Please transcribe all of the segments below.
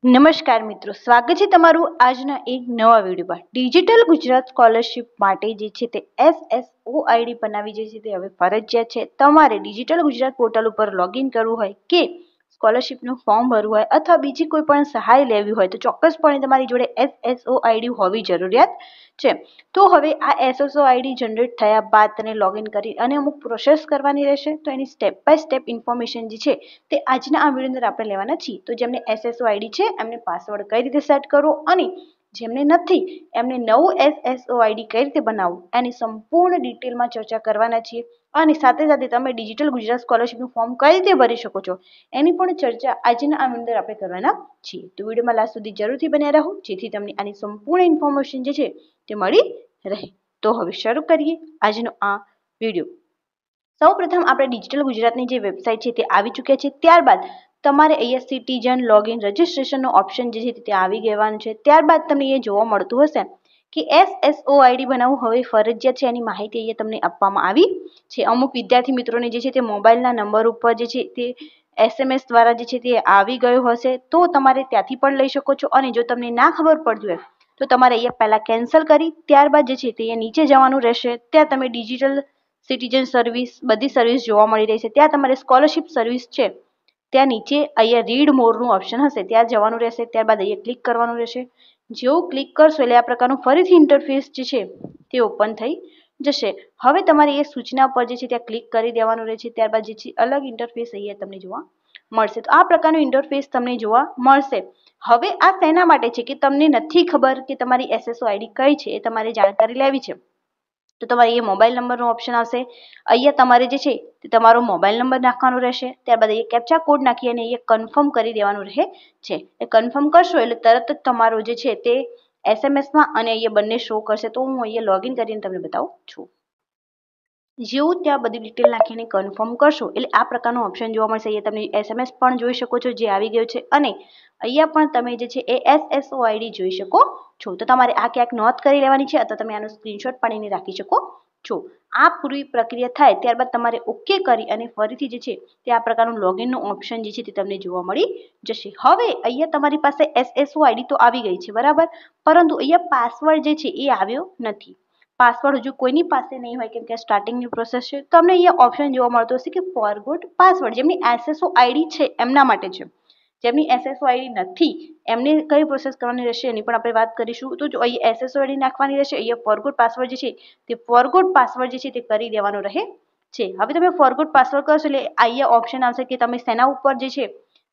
નમસ્કાર મિત્રો, સ્વાગત છે તમારું આજના એક નવા વિડીયો પર। ડિજિટલ ગુજરાત સ્કોલરશિપ માટે જે છે તે SSOID બનાવી જે છે તે હવે ફરજિયાત છે। તમારે ડિજિટલ ગુજરાત પોર્ટલ ઉપર લોગિન કરવું હોય કે સ્કોલરશિપનું ફોર્મ ભરવું હોય અથવા બીજી કોઈ પણ સહાય લેવી હોય તો ચોક્કસપણે તમારી જોડે SSOID હોવી જરૂરિયાત છે। તો હવે આ SSOID જનરેટ થયા બાદ તેને લોગિન કરી અને અમુક પ્રોસેસ કરવાની રહેશે। તો એની સ્ટેપ બાય સ્ટેપ ઇન્ફોર્મેશન જે છે તે આજના આ વિડીયો અંદર આપણે લેવાના છીએ। તો જેમને SSOID છે એમને પાસવર્ડ કઈ રીતે સેટ કરવો અને જેમને નથી એમને નવું SSOID કઈ રીતે બનાવવું એની સંપૂર્ણ ડિટેલમાં ચર્ચા કરવાના છીએ। અને સાથે સાથે તમે ડિજિટલ ગુજરાત સ્કોલરશિપનું ફોર્મ કઈ રીતે ભરી શકો છો એની પણ ચર્ચા આજના આ અંદર આપણે કરવાના છીએ। તો વિડીયોમાં લાસ્ટ સુધી જરૂરથી બન્યા રહો જેથી તમને આની સંપૂર્ણ ઇન્ફોર્મેશન જે છે તે મળી રહે। તો હવે શરૂ કરીએ આજનો આ વિડીયો। સૌપ્રથમ આપણે ડિજિટલ ગુજરાતની જે વેબસાઇટ છે તે આવી ચૂક્યા છે। ત્યારબાદ તમારે અહીંયા સિટીઝન લોગિન રજિસ્ટ્રેશનનો ઓપ્શન જે છે તે આવી ગયેવાનું છે। ત્યારબાદ તમને એ જોવા મળતું હશે કે SSOID બનાવવું હવે ફરજિયાત છે એની માહિતી અહીંયા તમને આપવામાં આવી છે। અમુક વિદ્યાર્થી મિત્રોને જે છે તે મોબાઈલના નંબર ઉપર જે છે તે SMS દ્વારા જે છે તે આવી ગયો હશે તો તમારે ત્યાંથી પણ લઈ શકો છો। અને જો તમને ના ખબર પડતી હોય તો તમારે અહીંયા પહેલાં કેન્સલ કરી ત્યારબાદ જે છે તે અહીંયા નીચે જવાનું રહેશે। ત્યાં તમે ડિજિટલ સિટીઝન સર્વિસ બધી સર્વિસ જોવા મળી રહી છે। ત્યાં તમારે સ્કોલરશિપ સર્વિસ છે ત્યાં નીચે અહીંયા રીડ મોરનું ઓપ્શન હશે ત્યાં જવાનું રહેશે। ત્યારબાદ અહીંયા ક્લિક કરવાનું રહેશે। જેવું ક્લિક કરશો એટલે આ પ્રકારનું ફરીથી ઇન્ટરફેસ જે છે તે ઓપન થઈ જશે। હવે તમારે એ સૂચના પર જે છે ત્યાં ક્લિક કરી દેવાનું રહેશે। ત્યારબાદ જે છે અલગ ઇન્ટરફેસ અહીંયા તમને જોવા મળશે। તો આ પ્રકારનું ઇન્ટરફેસ તમને જોવા મળશે। હવે આ શેના માટે છે કે તમને નથી ખબર કે તમારી SSOID કઈ છે એ તમારે જાણકારી લેવી છે તો તમારે અહીંયા મોબાઈલ નંબરનો ઓપ્શન આવશે। અહીંયા તમારે જે છે તે તમારો મોબાઈલ નંબર નાખવાનો રહેશે। ત્યારબાદ અહીંયા કેપ્ચા કોડ નાખી અને અહીંયા કન્ફર્મ કરી દેવાનું રહે છે। એ કન્ફર્મ કરશો એટલે તરત જ તમારો જે છે તે SMSમાં અને અહીંયા બંને શો કરશે। તો હું અહીંયા લોગિન કરીને તમને બતાવું છું। જેવું ત્યાં બધી ડિટેલ નાખીને કન્ફર્મ કરશો એટલે આ પ્રકારનું ઓપ્શન જોવા મળશે। અહીંયા તમે SMS પણ જોઈ શકો છો જે આવી ગયો છે અને અહીંયા પણ તમે જે છે એ SSOID જોઈ શકો છો। તો તમારે આ ક્યાંક નોંધ કરી લેવાની છે અથવા તમે આનો સ્ક્રીનશોટ પાડીને રાખી શકો છો। આ પૂરી પ્રક્રિયા થાય ત્યારબાદ તમારે ઓકે કરી અને ફરીથી જે છે તે આ પ્રકારનું લોગિનનું ઓપ્શન જે છે તે તમને જોવા મળી જશે। હવે અહીંયા તમારી પાસે SSOID તો આવી ગઈ છે બરાબર, પરંતુ અહીંયા પાસવર્ડ જે છે એ આવ્યો નથી। પાસવર્ડ હજુ કોઈની પાસે નહીં હોય કેમ કે સ્ટાર્ટિંગની પ્રોસેસ છે। તમને અહીંયા ઓપ્શન જોવા મળતો હશે કે ફોરગોટ પાસવર્ડ, જેમની SSOID છે એમના માટે છે। જેમની SSOID નથી એમને કઈ પ્રોસેસ કરવાની રહેશે એની પણ આપણે વાત કરીશું। તો જો અહીંયા SSOID નાખવાની રહેશે, અહીંયા ફોરગોટ પાસવર્ડ જે છે તે ફોરગોટ પાસવર્ડ જે છે તે કરી દેવાનો રહે છે। હવે તમે ફોરગોટ પાસવર્ડ કરશો એટલે અહીંયા ઓપ્શન આવશે કે તમે શેના ઉપર જે છે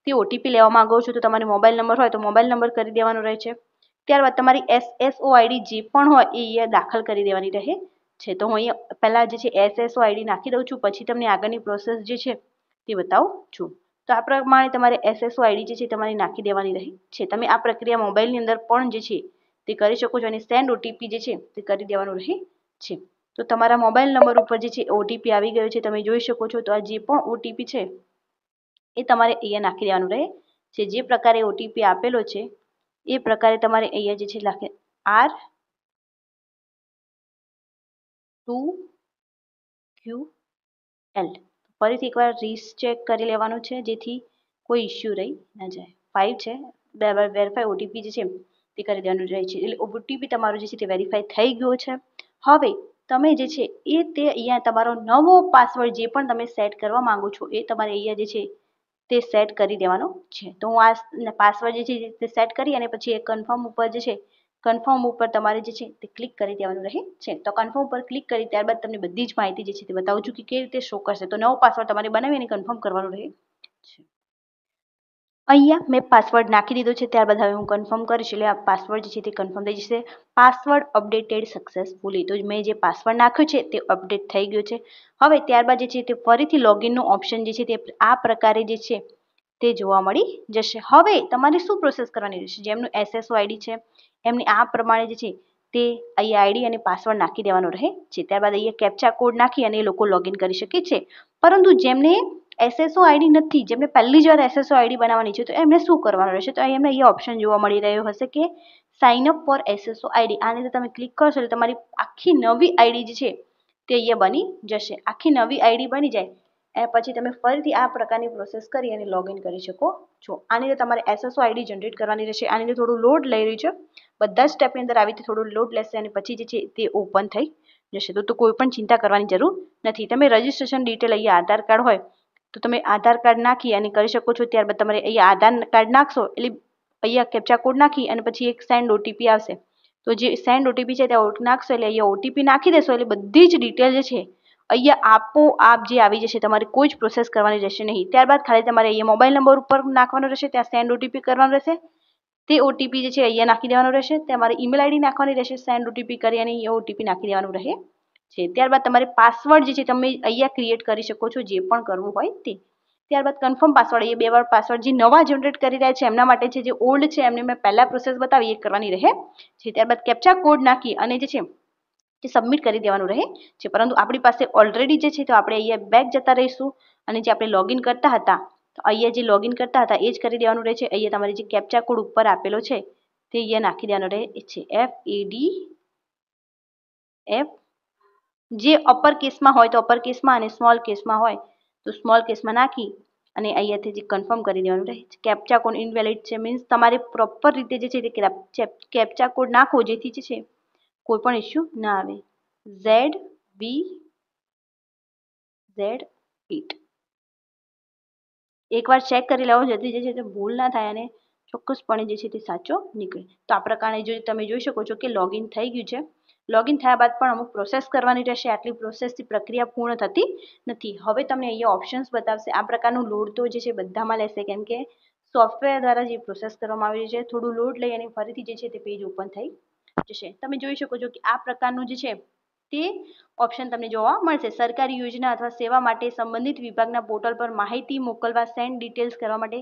તે OTP લેવા માંગો છો। તો તમારે મોબાઈલ નંબર હોય તો મોબાઈલ નંબર કરી દેવાનો રહે છે। ત્યારબાદ તમારી SSOID જે પણ હોય એ અહીંયા દાખલ કરી દેવાની રહે છે। તો હું અહીંયા પહેલાં જે છે SSOID નાખી દઉં છું, પછી તમને આગળની પ્રોસેસ જે છે તે બતાવું છું। તો આ પ્રમાણે તમારે SSOID જે છે તમારે નાખી દેવાની રહે છે। તમે આ પ્રક્રિયા મોબાઈલની અંદર પણ જે છે તે કરી શકો છો અને સેન્ડ OTP જે છે તે કરી દેવાનું રહે છે। તો તમારા મોબાઈલ નંબર ઉપર જે છે OTP આવી ગયો છે તમે જોઈ શકો છો। તો આ જે પણ OTP છે એ તમારે અહીંયા નાખી દેવાનું રહે છે। જે પ્રકારે OTP આપેલો છે એ પ્રકારે તમારે અહીંયા જે છે લખે R2QL। ફરીથી એકવાર રીચેક કરી લેવાનું છે જેથી કોઈ ઇશ્યુ રહી ના જાય। 5 છે વેરીફાઈ OTP જે છે તે કરી દેવાનું રહે છે। એટલે OTP તમારો જે છે તે વેરીફાઈ થઈ ગયો છે। હવે તમે જે છે એ તે અહીંયા તમારો નવો પાસવર્ડ જે પણ તમે સેટ કરવા માંગો છો એ તમારે અહીંયા જે છે તે સેટ કરી દેવાનો છે। તો હું આ પાસવર્ડ જે છે તે સેટ કરી અને પછી એ કન્ફર્મ ઉપર જે છે કન્ફર્મ ઉપર તમારે જે છે તે ક્લિક કરી દેવાનું રહે છે। તો કન્ફર્મ ઉપર ક્લિક કરી ત્યારબાદ તમને બધી જ માહિતી જે છે તે બતાવું છું કે કેવી રીતે શો કરશે। તો નવો પાસવર્ડ તમારે બનાવી અને કન્ફર્મ કરવાનું રહે છે। અહીંયા મેં પાસવર્ડ નાખી દીધો છે। ત્યારબાદ હવે હું કન્ફર્મ કરીશ એટલે આ પાસવર્ડ જે છે તે કન્ફર્મ થઈ જશે। Password updated successfully. તો મેં જે પાસવર્ડ નાખ્યો છે તે અપડેટ થઈ ગયો છે। હવે ત્યારબાદ જે છે તે ફરીથી લોગિનનું ઓપ્શન જે છે તે આ પ્રકારે જે છે તે જોવા મળી જશે। હવે તમારે શું પ્રોસેસ કરવાની રહેશે? જેમનું SSOID છે એમને આ પ્રમાણે જે છે તે અહીંયા ID અને પાસવર્ડ નાખી દેવાનો રહે છે। ત્યારબાદ અહીંયા કેપ્ચા કોડ નાખી અને એ લોકો લોગિન કરી શકે છે। પરંતુ જેમને SSOID નથી, જેમને પહેલી જ વાર SSOID બનાવવાની છે તો એમને શું કરવાનું રહેશે? તો એમને અહીંયા ઓપ્શન જોવા મળી રહ્યો હશે કે સાઇન અપ ફોર SSOID। આની અંદર તમે ક્લિક કરશો એટલે તમારી આખી નવી ID જે છે તે અહીંયા બની જશે। આખી નવી ID બની જાય પછી તમે ફરીથી આ પ્રકારની પ્રોસેસ કરી અને લોગિન કરી શકો છો. આની અંદર તમારે SSO ID જનરેટ કરવાની રહેશે. આની અંદર થોડું લોડ લઈ રહ્યું છે. બધા જ સ્ટેપની અંદર આવી રીતે થોડું લોડ લેશે અને પછી જે છે તે ઓપન થઈ જશે. તો કોઈ પણ ચિંતા કરવાની જરૂર નથી. તમે રજીસ્ટ્રેશન ડિટેલ અહીંયા આધાર કાર્ડ હોય તો તમે આધાર કાર્ડ નાખી અને કરી શકો છો. ત્યારબાદ તમારે અહીંયા આધાર કાર્ડ નાખશો એટલે અહીંયા કેપ્ચા કોડ નાખી અને પછી એક સેન્ડ OTP આવશે. તો જે સેન્ડ OTP છે ત્યાં નાખશો એટલે અહીંયા OTP નાખી દેશો એટલે બધી જ ડિટેલ જે છે અહીંયા આપોઆપ જે આવી જશે. તમારે કોઈ જ પ્રોસેસ કરવાની રહેશે નહીં. ત્યારબાદ ખાલી તમારે અહીંયા મોબાઈલ નંબર ઉપર નાખવાનો રહેશે, ત્યાં સેન્ડ OTP કરવાનો રહેશે. તે OTP જે છે અહીંયા નાખી દેવાનો રહેશે. તમારે ઈમેલ ID નાખવાની રહેશે, સેન્ડ OTP કરી અને અહીંયા OTP નાખી દેવાનું રહે છે. ત્યારબાદ તમારે પાસવર્ડ જે છે તમે અહીંયા ક્રિએટ કરી શકો છો, જે પણ કરવું હોય તે. ત્યારબાદ કન્ફર્મ પાસવર્ડ, એ 2 વાર પાસવર્ડ જે નવા જનરેટ કરી રહ્યા છે એમના માટે છે, જે ઓલ્ડ છે એમને મેં પહેલા પ્રોસેસ બતાવી એ કરવાની રહે છે. ત્યારબાદ કેપ્ચા કોડ નાખી અને જે છે તે સબમિટ કરી દેવાનું રહે છે. પરંતુ આપણી પાસે ઓલરેડી જે છે તો આપણે અહીંયા બેક જતા રહીશું અને જે આપણે લોગિન કરતા હતા તો અહીંયા જે લોગિન કરતા હતા એ જ કરી દેવાનું રહે છે. અહીંયા તમારે જે કેપ્ચા કોડ ઉપર આપેલો છે તે અહીંયા નાખી દેવાનો રહે છે. FADF જે અપર કેસમાં હોય તો અપર કેસમાં અને સ્મોલ કેસમાં હોય તો સ્મોલ કેસમાં નાખી અને અહીંયાથી જે કન્ફર્મ કરી દેવાનું રહે છે. કેપ્ચા કોડ ઇનવેલિડ છે મીન્સ તમારે પ્રોપર રીતે જે છે તે કેપ્ચા કોડ નાખો જેથી જે છે કોઈ પણ ઇસ્યુ ના આવે. ZBZ8 એકવાર ચેક કરી લેવો જેથી જે છે તે ભૂલ ના થાય અને ચોક્કસપણે જે છે તે સાચો નીકળે. તો આ પ્રકારે જો તમે જોઈ શકો છો કે લોગિન થઈ ગયું છે. લોગિન થયા બાદ પણ અમુક પ્રોસેસ કરવાની રહેશે. આટલી પ્રોસેસથી પ્રક્રિયા પૂર્ણ થતી નથી. હવે તમને અહીંયા ઓપ્શન્સ બતાવશે. આ પ્રકારનું લોડ તો જે છે બધામાં લેશે કેમ કે સોફ્ટવેર દ્વારા જે પ્રોસેસ કરવામાં આવી છે. થોડું લોડ લઈ અને ફરીથી જે છે તે પેજ ઓપન થઈ જશે. તમે જોઈ શકો છો કે આ પ્રકારનું જે છે તે ઓપ્શન તમને જોવા મળશે. સરકારી યોજના અથવા સેવા માટે સંબંધિત વિભાગના પોર્ટલ પર માહિતી મોકલવા, સેન્ડ ડિટેલ્સ કરવા માટે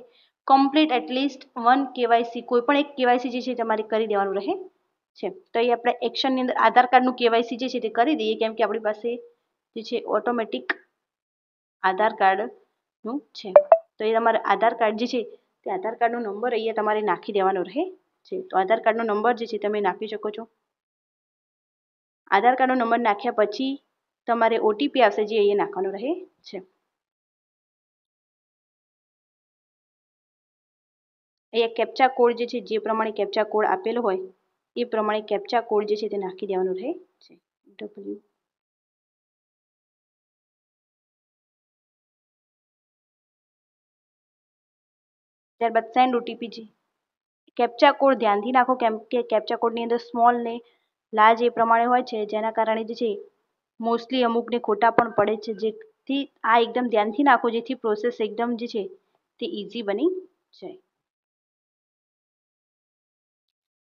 કમ્પ્લીટ એટલીસ્ટ 1 KYC કોઈ પણ એક KYC જે છે તમારે કરી દેવાનું રહે છે. તો એ આપણે એક્શનની અંદર આધાર કાર્ડનું KYC જે છે તે કરી દઈએ કેમ કે આપણી પાસે જે છે ઓટોમેટિક આધાર કાર્ડનું છે. તો એ તમારે આધાર કાર્ડ જે છે તે આધાર કાર્ડનો નંબર અહીંયા તમારે નાખી દેવાનો રહે છે. તો આધાર કાર્ડનો નંબર જે છે તમે નાખી શકો છો. આધાર કાર્ડનો નંબર નાખ્યા પછી તમારે OTP આવશે જે અહીંયા નાખવાનો રહે છે. અહીંયા કેપ્ચા કોડ જે છે જે પ્રમાણે કેપ્ચા કોડ આપેલો હોય એ પ્રમાણે કેપ્ચા કોડ જે છે તે નાખી દેવાનો રહે છે. ત્યારબાદ સેન્ડ OTP છે. કેપ્ચા કોડ ધ્યાનથી નાખો કેમ કે કેપ્ચા કોડની અંદર સ્મોલ ને લાર્જ એ પ્રમાણે હોય છે જેના કારણે જે છે મોસ્ટલી અમુકને ખોટા પણ પડે છે. જેથી આ એકદમ ધ્યાનથી નાખો જેથી પ્રોસેસ એકદમ જે છે તે ઇઝી બની જાય.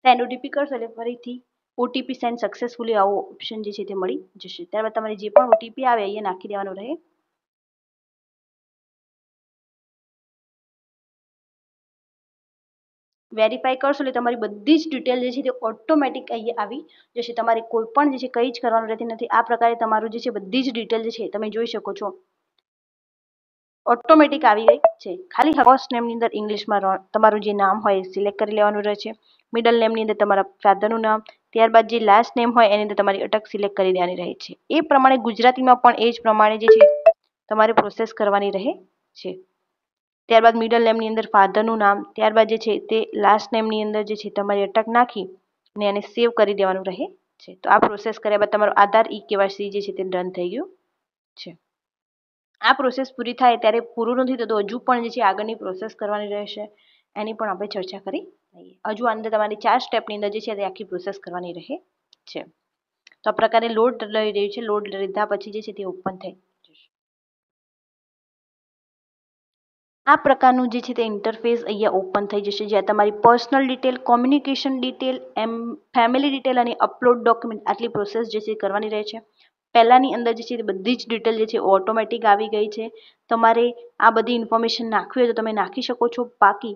સેન્ડ OTP કરશો એટલે ફરીથી OTP સેન્ડ સક્સેસફુલી આવો ઓપ્શન જે છે તે મળી જશે. ત્યારબાદ તમારે જે પણ OTP આવે અહીંયા નાખી દેવાનો રહે. વેરીફાઈ કરશો એટલે તમારી બધી જ ડિટેલ જે છે તે ઓટોમેટિક અહીંયા આવી જશે. તમારે કોઈ પણ જે છે કંઈ જ કરવાનું રહેતી નથી. આ પ્રકારે તમારું જે છે બધી જ ડિટેલ જે છે તમે જોઈ શકો છો ઓટોમેટિક આવી ગઈ છે. ખાલી ફર્સ્ટ નેમની અંદર ઇંગ્લિશમાં તમારું જે નામ હોય એ સિલેક્ટ કરી લેવાનું રહે છે. મિડલ નેમની અંદર તમારા ફાધરનું નામ, ત્યારબાદ જે લાસ્ટ નેમ હોય એની અંદર તમારી અટક સિલેક્ટ કરી દેવાની રહે છે. એ પ્રમાણે ગુજરાતીમાં પણ એ જ પ્રમાણે જે છે તમારે પ્રોસેસ કરવાની રહે છે. ત્યારબાદ મિડલ નેમની અંદર ફાધરનું નામ, ત્યારબાદ જે છે તે લાસ્ટ નેમની અંદર જે છે તમારી અટક નાખી અને એને સેવ કરી દેવાનું રહે છે. તો આ પ્રોસેસ કર્યા બાદ તમારો આધાર KYC જે છે તે ડન થઈ ગયું છે. આ પ્રોસેસ પૂરી થાય ત્યારે પૂરું નથી થતું, હજુ પણ જે છે આગળની પ્રોસેસ કરવાની રહેશે. એની પણ આપણે ચર્ચા કરી લઈએ. હજુ અંદર તમારી 4 સ્ટેપની અંદર જે છે તે આખી પ્રોસેસ કરવાની રહે છે. તો આ પ્રકારે લોડ લઈ રહ્યું છે. લોડ લીધા પછી જે છે તે ઓપન થઈ જશે. આ પ્રકારનું જે છે તે ઇન્ટરફેસ અહીંયા ઓપન થઈ જશે જ્યાં તમારી personal detail, communication detail, family detail અને અપલોડ ડોક્યુમેન્ટ આટલી પ્રોસેસ જે છે કરવાની રહે છે. પહેલાની અંદર જે છે બધી જ ડિટેલ જે છે ઓટોમેટિક આવી ગઈ છે. તમારે આ બધી ઇન્ફોર્મેશન નાખવી હોય તો તમે નાખી શકો છો. બાકી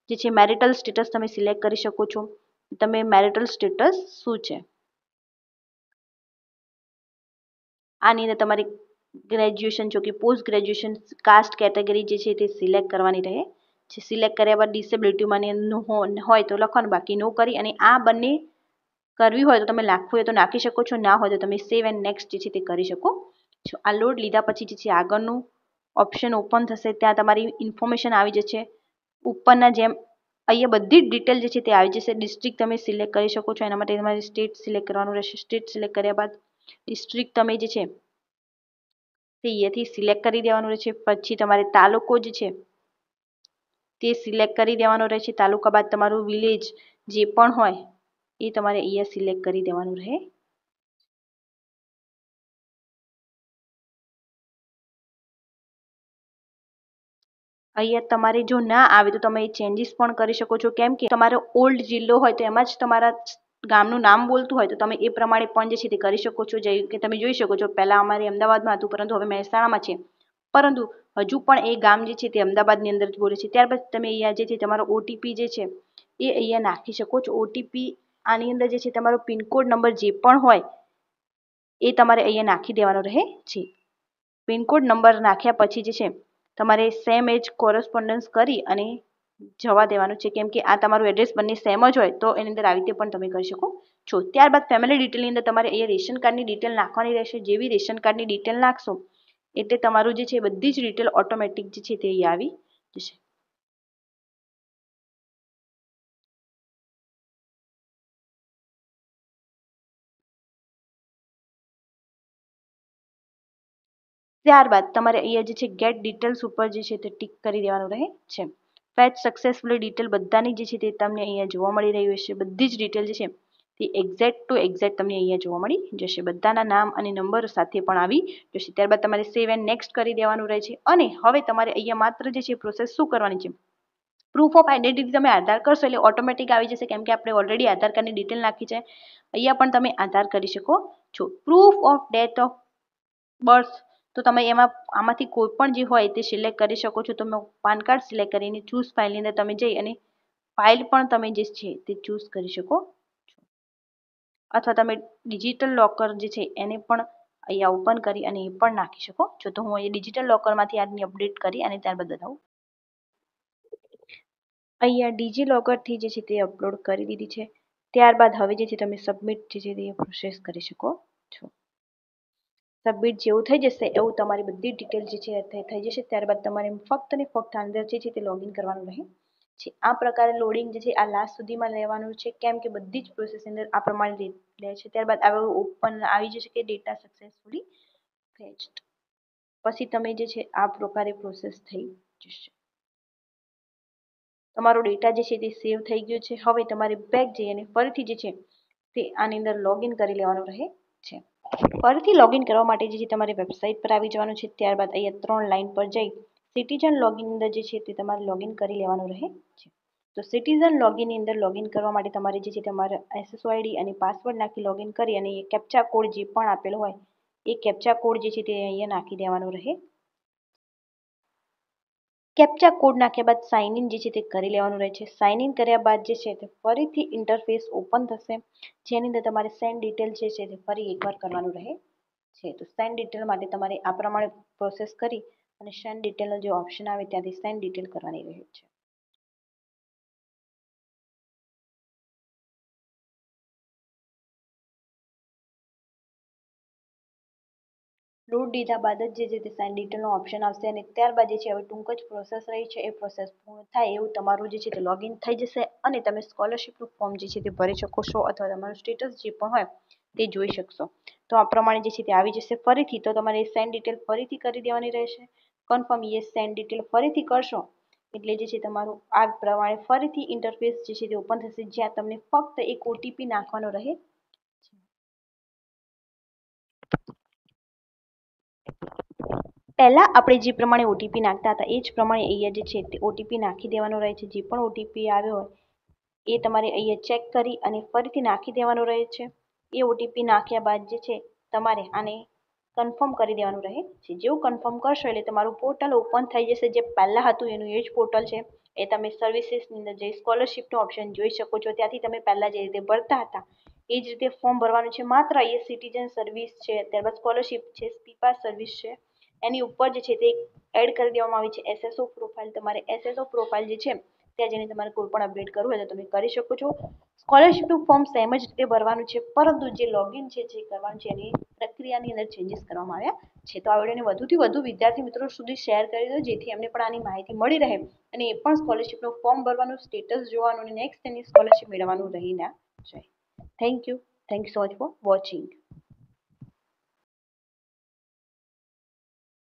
જે છે મેરિટલ સ્ટેટસ તમે સિલેક્ટ કરી શકો છો. તમે મેરિટલ સ્ટેટસ શું છે આની અંદર તમારી ગ્રેજ્યુએશન છો કે પોસ્ટ ગ્રેજ્યુએશન, કાસ્ટ કેટેગરી જે છે તે સિલેક્ટ કરવાની રહે છે. સિલેક્ટ કર્યા બાદ ડિસેબિલિટીમાં હોય તો લખવાનું, બાકી નો કરી અને આ બંને કરવી હોય તો તમે નાખવું હોય તો નાખી શકો છો, ના હોય તો તમે સેવ એન્ડ નેક્સ્ટ જે છે તે કરી શકો છો. આ લોડ લીધા પછી જે છે આગળનું ઓપ્શન ઓપન થશે ત્યાં તમારી ઇન્ફોર્મેશન આવી જશે. ઉપરના જેમ અહીંયા બધી જ ડિટેલ જે છે તે આવી જશે. ડિસ્ટ્રિક્ટ તમે સિલેક્ટ કરી શકો છો. એના માટે તમારે સ્ટેટ સિલેક્ટ કરવાનું રહેશે. સ્ટેટ સિલેક્ટ કર્યા બાદ ડિસ્ટ્રિક્ટ તમે જે છે તે અહીંયાથી સિલેક્ટ કરી દેવાનું રહેશે. પછી તમારે તાલુકો જે છે તે સિલેક્ટ કરી દેવાનો રહેશે. તાલુકા બાદ તમારું વિલેજ જે પણ હોય એ તમારે અહીંયા સિલેક્ટ કરી દેવાનું રહે. અહીંયા તમારે જો ના આવે તો તમે ચેન્જીસ પણ કરી શકો છો. કેમ કે તમારો ઓલ્ડ જિલ્લો હોય તો એમાં જ તમારા ગામનું નામ બોલતું હોય તો તમે એ પ્રમાણે પણ જે છે તે કરી શકો છો. જેમ કે તમે જોઈ શકો છો પહેલા અમારે અમદાવાદમાં હતું પરંતુ હવે મહેસાણામાં છે. પરંતુ હજુ પણ એ ગામ જે છે તે અમદાવાદની અંદર જ બોલે છે. ત્યારબાદ તમે અહીંયા જે છે તમારો ઓટીપી જે છે એ અહીંયા નાખી શકો છો. ઓટીપી આની અંદર જે છે તમારો પિનકોડ નંબર જે પણ હોય એ તમારે અહીંયા નાખી દેવાનો રહે છે. પિનકોડ નંબર નાખ્યા પછી જે છે તમારે સેમ એજ કોરસ્પોન્ડન્સ કરી અને જવા દેવાનું છે. કેમ કે આ તમારું એડ્રેસ બંને સેમ જ હોય તો એની અંદર આવી રીતે પણ તમે કરી શકો છો. ત્યારબાદ ફેમિલી ડિટેલની અંદર તમારે અહીંયા રેશન કાર્ડની ડિટેલ નાખવાની રહેશે. જેવી રેશન કાર્ડની ડિટેલ નાખશો એટલે તમારું જે છે બધી જ ડિટેલ ઓટોમેટિક જે છે તે અહીંયા આવી જશે. ત્યારબાદ તમારે અહીંયા જે છે ગેટ ડિટેલ્સ ઉપર જે છે તે ટિક કરી દેવાનું રહે છે. ફેચ સક્સેસફુલી ડિટેલ બધાની જે છે તે તમને અહીંયા જોવા મળી રહ્યું હશે. બધી જ ડિટેલ જે છે તે એક્ઝેક્ટ ટુ એક્ઝેક્ટ તમને અહીંયા જોવા મળી જશે. બધાના નામ અને નંબર સાથે પણ આવી જશે. ત્યારબાદ તમારે સેવ એન્ડ નેક્સ્ટ કરી દેવાનું રહે છે. અને હવે તમારે અહીંયા માત્ર જે છે પ્રોસેસ શું કરવાની છે, પ્રૂફ ઓફ આઈડેન્ટિટી તમે આધાર કરશો એટલે ઓટોમેટિક આવી જશે. કેમ કે આપણે ઓલરેડી આધાર કાર્ડની ડિટેલ નાખી છે. અહીંયા પણ તમે આધાર કરી શકો છો. Proof of date of birth તો તમે એમાં આમાંથી કોઈ પણ જે હોય તે સિલેક્ટ કરી શકો છો. તમે પાન કાર્ડ સિલેક્ટ કરીને ચૂઝ ફાઇલની અંદર તમે જઈ અને ફાઇલ પણ તમે જે છે તે ચૂઝ કરી શકો છો. અથવા તમે ડિજિટલ લોકર જે છે એને પણ અહીંયા ઓપન કરી અને એ પણ નાખી શકો છો. તો હું અહીંયા ડિજિટલ લોકરમાંથી આજની અપડેટ કરી અને ત્યારબાદ બતાવું. અહીંયા ડિજીલોકરથી જે છે તે અપલોડ કરી દીધી છે. ત્યારબાદ હવે જે છે તમે સબમિટ જે છે તે પ્રોસેસ કરી શકો છો. સબમિટ જેવું થઈ જશે એવું તમારી બધી ડિટેલ જે છે થઈ જશે. ત્યારબાદ તમારે ફક્ત ને ફક્ત અંદર જે છે તે લોગિન કરવાનું રહે છે. આ પ્રકારે લોડિંગ જે છે આ લાસ્ટ સુધીમાં લેવાનું છે. કેમ કે બધી જ પ્રોસેસ અંદર આ પ્રમાણે લે છે. ત્યારબાદ આવું ઓપન આવી જશે કે ડેટા સક્સેસફુલી ફેચ્ડ. પછી તમે જે છે આ પ્રકારે પ્રોસેસ થઈ જશે. તમારો ડેટા જે છે તે સેવ થઈ ગયો છે. હવે તમારે બેક જઈ અને ફરીથી જે છે તે આની અંદર લોગિન કરી લેવાનું રહે છે. ફરીથી લોગિન કરવા માટે જે છે તમારે વેબસાઇટ પર આવી જવાનું છે. ત્યારબાદ અહીંયા 3 લાઇન પર જઈ સિટીઝન લોગિન અંદર જે છે તે તમારે લોગિન કરી લેવાનું રહે છે. તો સિટીઝન લોગિનની અંદર લોગિન કરવા માટે તમારે જે છે તમારા SSID અને પાસવર્ડ નાખી લોગિન કરી અને એ કેપ્ચા કોડ જે પણ આપેલો હોય એ કેપ્ચા કોડ જે છે તે અહીંયા નાખી દેવાનો રહે. કેપ્ચા કોડ નાખ્યા બાદ સાઇન ઇન જે છે તે કરી લેવાનું રહે છે. સાઇન ઇન કર્યા બાદ જે છે તે ફરીથી ઇન્ટરફેસ ઓપન થશે. જેની અંદર તમારે સેન્ડ ડિટેલ જે છે તે ફરી એકવાર કરવાનું રહે છે. તો સેન્ડ ડિટેલ માટે તમારે આ પ્રમાણે પ્રોસેસ કરી અને સેન્ડ ડિટેલનો જે ઓપ્શન આવે ત્યાંથી સેન્ડ ડિટેલ કરવાની રહે છે. લોડ દીધા બાદ જ જે તે સેન્ડ ડિટેલનો ઓપ્શન આવશે અને ત્યારબાદ જે છે હવે ટૂંક જ પ્રોસેસ રહી છે. એ પ્રોસેસ પૂર્ણ થાય એવું તમારું જે છે તે લોગિન થઈ જશે અને તમે સ્કોલરશિપનું ફોર્મ જે છે તે ભરી શકો છો અથવા તમારું સ્ટેટસ જે પણ હોય તે જોઈ શકશો. તો આ પ્રમાણે જે છે તે આવી જશે. ફરીથી તો તમારે સેન્ડ ડિટેલ ફરીથી કરી દેવાની રહેશે. કન્ફર્મ યસ સેન્ડ ડિટેલ ફરીથી કરશો એટલે જે છે તમારું આ પ્રમાણે ફરીથી ઇન્ટરફેસ જે છે તે ઓપન થશે. જ્યાં તમને ફક્ત એક ઓટીપી નાખવાનો રહે. પહેલા આપણે જે પ્રમાણે ઓટીપી નાખતા હતા એ જ પ્રમાણે અહીંયા જે છે તે ઓટીપી નાખી દેવાનો રહે છે. જે પણ ઓટીપી આવ્યો હોય એ તમારે અહીંયા ચેક કરી અને ફરીથી નાખી દેવાનો રહે છે. એ ઓટીપી નાખ્યા બાદ જે છે તમારે આને કન્ફર્મ કરી દેવાનું રહે છે. જેવું કન્ફર્મ કરશો એટલે તમારું પોર્ટલ ઓપન થઈ જશે. જે પહેલા હતું એનું એ જ પોર્ટલ છે. એ તમે સર્વિસીસની અંદર જઈ સ્કોલરશિપનું ઓપ્શન જોઈ શકો છો. ત્યાંથી તમે પહેલા જે રીતે ભરતા હતા એ જ રીતે ફોર્મ ભરવાનું છે. માત્ર અહીંયા સિટીઝન સર્વિસ છે, ત્યારબાદ સ્કોલરશિપ છે, પીપા સર્વિસ છે, એની ઉપર જે છે તે એડ કરી દેવામાં આવી છે એસએસઓ પ્રોફાઇલ. તમારે એસએસઓ પ્રોફાઇલ જે છે ત્યાં જઈને તમારે કોઈ પણ અપડેટ કરવું હોય તો તમે કરી શકો છો. સ્કોલરશિપનું ફોર્મ સેમ જ રીતે ભરવાનું છે, પરંતુ જે લોગિન છે જે કરવાનું છે એની પ્રક્રિયાની અંદર ચેન્જીસ કરવામાં આવ્યા છે. તો આ વિડીયોને વધુથી વધુ વિદ્યાર્થી મિત્રો સુધી શેર કરી દો, જેથી એમને પણ આની માહિતી મળી રહે અને એ પણ સ્કોલરશિપનું ફોર્મ ભરવાનું, સ્ટેટસ જોવાનું અને નેક્સ્ટ એની સ્કોલરશિપ મેળવવાનું રહી ના જાય. Thank you so much for watching.